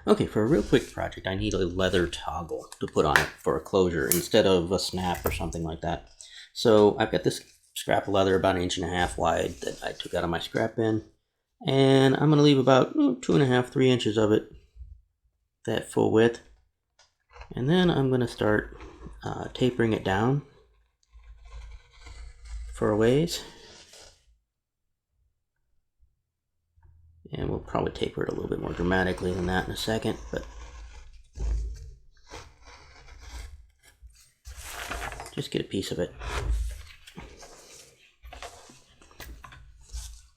Okay, for a real quick project, I need a leather toggle to put on it for a closure instead of a snap or something like that. So I've got this scrap of leather about 1.5 inches wide that I took out of my scrap bin, and I'm going to leave about 2.5, 3 inches of it that full width, and then I'm going to start tapering it down for a ways. And we'll probably taper it a little bit more dramatically than that in a second, but just get a piece of it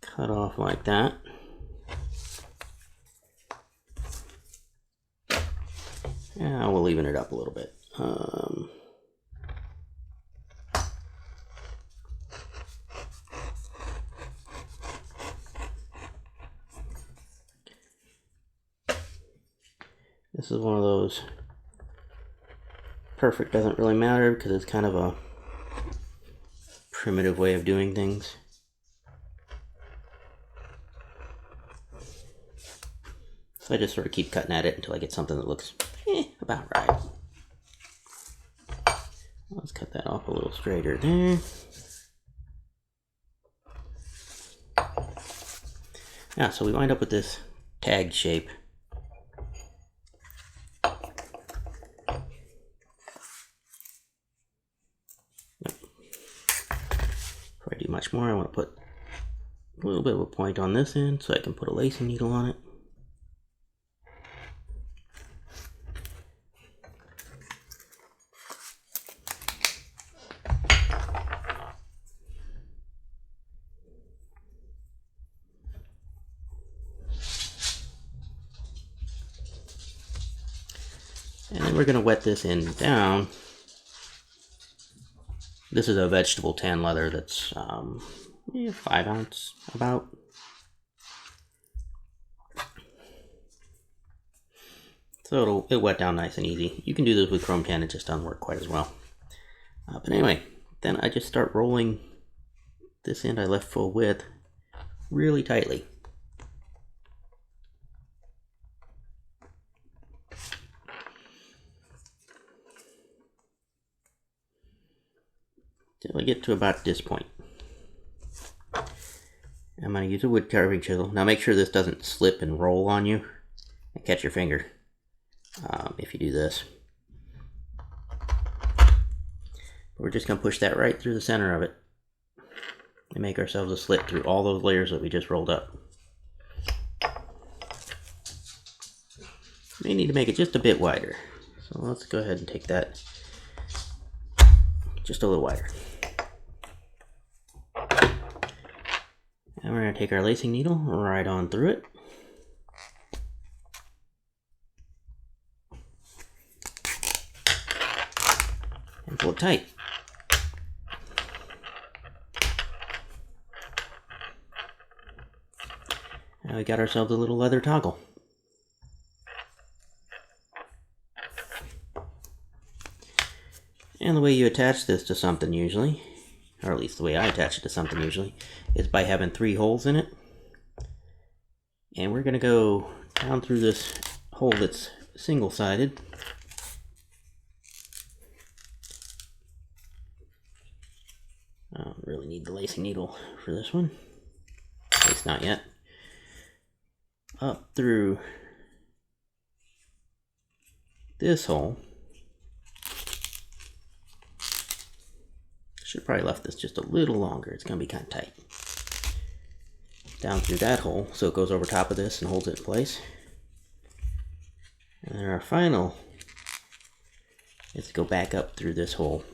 cut off like that. Yeah, we'll even it up a little bit. This is one of those perfect doesn't really matter because it's kind of a primitive way of doing things. So I just sort of keep cutting at it until I get something that looks about right. Let's cut that off a little straighter there. Yeah, so we wind up with this tagged shape. Before I do much more, I want to put a little bit of a point on this end so I can put a lacing needle on it. And then we're going to wet this end down. This is a vegetable tan leather that's 5 ounce about. So it'll wet down nice and easy. You can do this with chrome tan, it just doesn't work quite as well. But anyway, then I just start rolling this end I left full width really tightly. Till I get to about this point. I'm going to use a wood carving chisel. Now make sure this doesn't slip and roll on you and catch your finger if you do this. We're just going to push that right through the center of it and make ourselves a slit through all those layers that we just rolled up. May need to make it just a bit wider. So let's go ahead and take that just a little wider. And we're going to take our lacing needle right on through it. And pull it tight. Now we got ourselves a little leather toggle. And the way you attach this to something usually, or at least the way I attach it to something usually, is by having 3 holes in it. And we're going to go down through this hole that's single-sided. I don't really need the lacing needle for this one. At least not yet. Up through this hole. Should probably left this just a little longer. It's going to be kind of tight. Down through that hole so it goes over top of this and holds it in place. And then our final is to go back up through this hole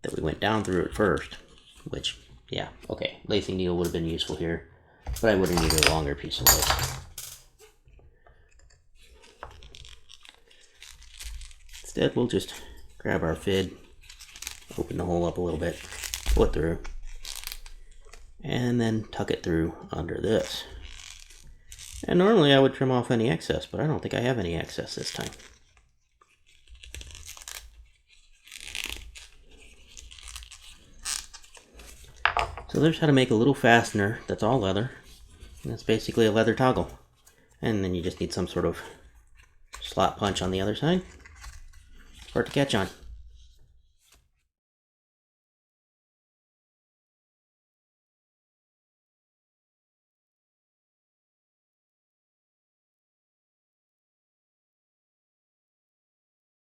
that we went down through at first. Which, yeah, okay, lacing needle would have been useful here, but I would have needed a longer piece of lace. Instead, we'll just grab our fid, open the hole up a little bit, pull it through, and then tuck it through under this. And normally I would trim off any excess, but I don't think I have any excess this time. So there's how to make a little fastener that's all leather. And it's basically a leather toggle. And then you just need some sort of slot punch on the other side for it to catch on.